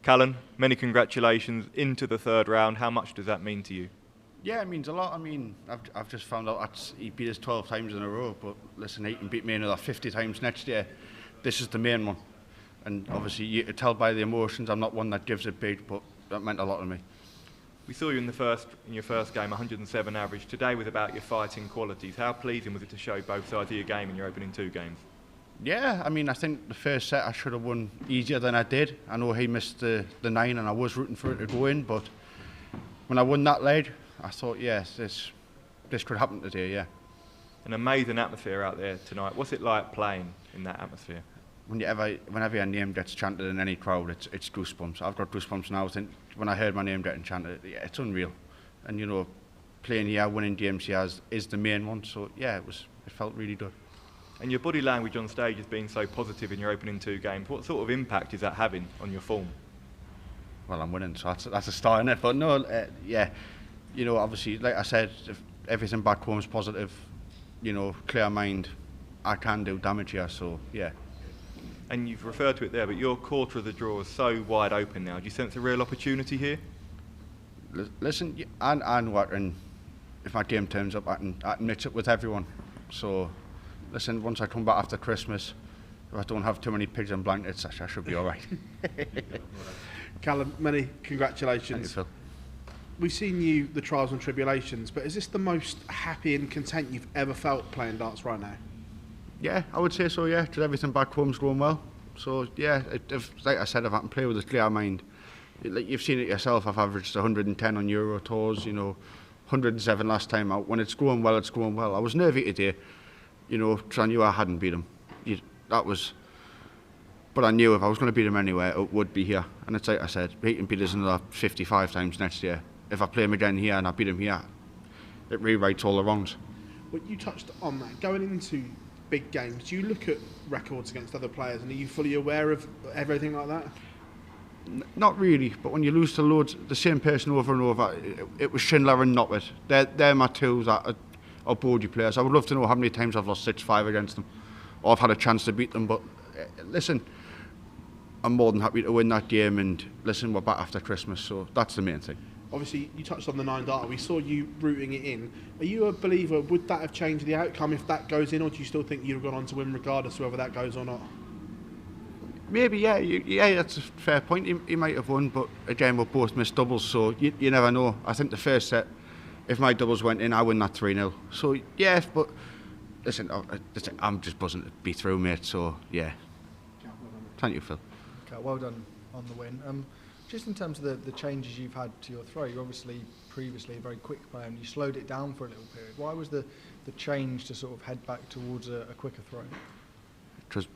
Callan, many congratulations into the third round. How much does that mean to you? Yeah, it means a lot. I mean, I've just found out he beat us 12 times in a row, but listen, he can beat me another 50 times next year. This is the main one. And obviously, you could tell by the emotions, I'm not one that gives it big, but that meant a lot to me. We saw you in your first game, 107 average. Today was about your fighting qualities. How pleasing was it to show both sides of your game in your opening 2 games? Yeah, I mean, I think the first set I should have won easier than I did. I know he missed the 9 and I was rooting for it to go in, but when I won that leg, I thought, yes, this could happen today, yeah. An amazing atmosphere out there tonight. What's it like playing in that atmosphere? Whenever your name gets chanted in any crowd, it's goosebumps. I've got goosebumps now. When I heard my name getting chanted, yeah, it's unreal. And you know, playing here, winning games here is the main one. So yeah, it felt really good. And your body language on stage has been so positive in your opening 2 games. What sort of impact is that having on your form? Well, I'm winning, so that's a start in it. But no, yeah, you know, obviously, like I said, if everything back home is positive, you know, clear mind, I can do damage here. So yeah. And you've referred to it there, but your quarter of the draw is so wide open now. Do you sense a real opportunity here? Listen, I know what, and if my game turns up, I can mix it with everyone. So, listen, once I come back after Christmas, if I don't have too many pigs and blankets, I should be all right. Callan, many congratulations. Thank you, Phil. We've seen you the trials and tribulations, but is this the most happy and content you've ever felt playing darts right now? Yeah, I would say so, yeah, because everything back home's going well. So, yeah, like I said, if I can play with a clear mind, like you've seen it yourself, I've averaged 110 on Euro tours, you know, 107 last time out. When it's going well, it's going well. I was nervy today, you know, because I knew I hadn't beat him. But I knew if I was going to beat him anyway, it would be here. And it's like I said, he can beat us another 55 times next year. If I play him again here and I beat him here, it rewrites all the wrongs. Well, you touched on that. Going into big games, do you look at records against other players and are you fully aware of everything like that? Not really, but when you lose to loads, the same person over and over, it was Schindler and Noppet. They're my two that are body players. I would love to know how many times I've lost 6-5 against them, or I've had a chance to beat them, but listen, I'm more than happy to win that game, and listen, we're back after Christmas, so that's the main thing. Obviously, you touched on the 9 darter. We saw you rooting it in. Are you a believer? Would that have changed the outcome if that goes in, or do you still think you'd have gone on to win regardless of whether that goes or not? Maybe, yeah. Yeah, that's a fair point. He might have won, but again, we both missed doubles, so you never know. I think the first set, if my doubles went in, I win that 3-0. So, yeah, but listen, I'm just buzzing to be through, mate, so, yeah. Thank you, Phil. Okay, well done on the win. Just in terms of the changes you've had to your throw, you're obviously previously a very quick player and you slowed it down for a little period. Why was the change to sort of head back towards a quicker throw? Because,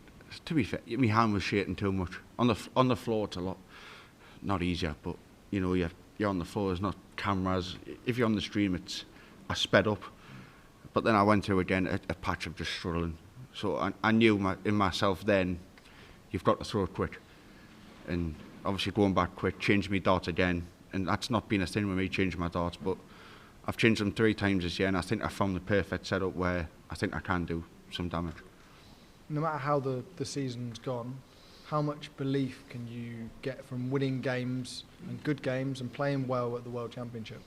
to be fair, my hand was shaking too much. On the floor, it's a lot not easier, but you know, you're on the floor. There's not cameras. If you're on the stream, I sped up. But then I went through again a patch of just struggling. So I knew in myself then, you've got to throw it quick, and obviously going back quick, changing my darts again, and that's not been a thing with me changing my darts, but I've changed them 3 times this year, and I think I found the perfect setup where I think I can do some damage. No matter how the season's gone, how much belief can you get from winning games and good games and playing well at the World Championship?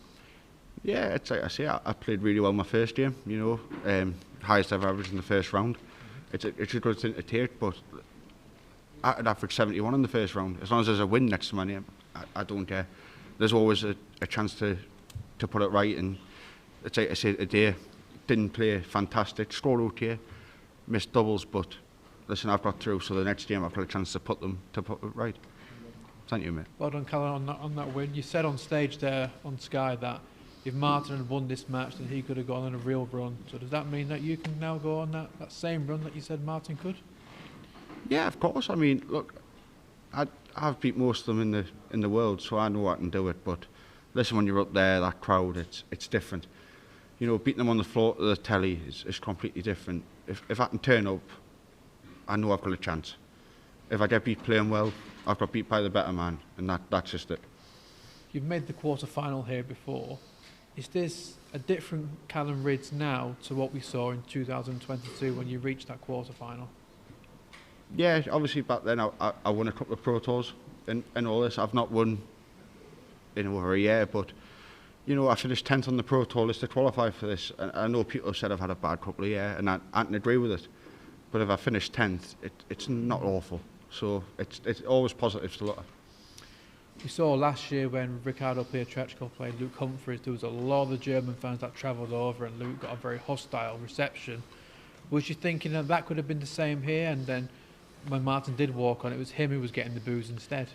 Yeah, it's like I say, I played really well my first game, you know, highest ever average in the first round. It's a good thing to take, but I'd average 71 in the first round. As long as there's a win next to my name, I don't care. There's always a chance to put it right, and it's like I said today, didn't play fantastic, scored okay, missed doubles, but listen, I've got through, so the next game I've got a chance to put it right. Thank you, mate. Well done, Callan, on that win. You said on stage there on Sky that if Martin had won this match, then he could have gone on a real run. So does that mean that you can now go on that same run that you said Martin could? Yeah, of course. I mean, look, I've beat most of them in the world, so I know I can do it. But listen, when you're up there, that crowd, it's different. You know, beating them on the floor to the telly is completely different. If I can turn up, I know I've got a chance. If I get beat playing well, I've got beat by the better man, and that's just it. You've made the quarter-final here before. Is this a different Callan Rydz now to what we saw in 2022 when you reached that quarter-final? Yeah, obviously back then I won a couple of Pro Tours. and all this. I've not won in over a year, but you know, I finished 10th on the Pro Tour list to qualify for this. And I know people have said I've had a bad couple of years, and I can agree with it. But if I finish 10th, it's not awful. So it's always positive to look at. We saw last year when Ricardo Pietreczko played Luke Humphries, there was a lot of the German fans that travelled over, and Luke got a very hostile reception. Was you thinking that could have been the same here, and then when Martin did walk on, it was him who was getting the boos instead?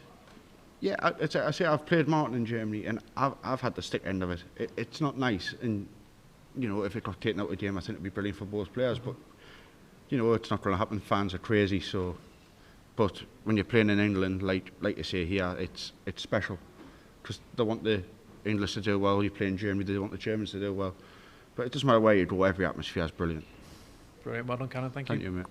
Yeah, I say I've played Martin in Germany, and I've had the stick end of it. It's not nice, and you know, if it got taken out of the game, I think it'd be brilliant for both players. But you know, it's not going to happen. Fans are crazy, so. But when you're playing in England, like you say here, it's special because they want the English to do well. You play in Germany, they want the Germans to do well. But it doesn't matter where you go. Every atmosphere is brilliant. Brilliant, well done, Callan. Thank you. Thank you, mate.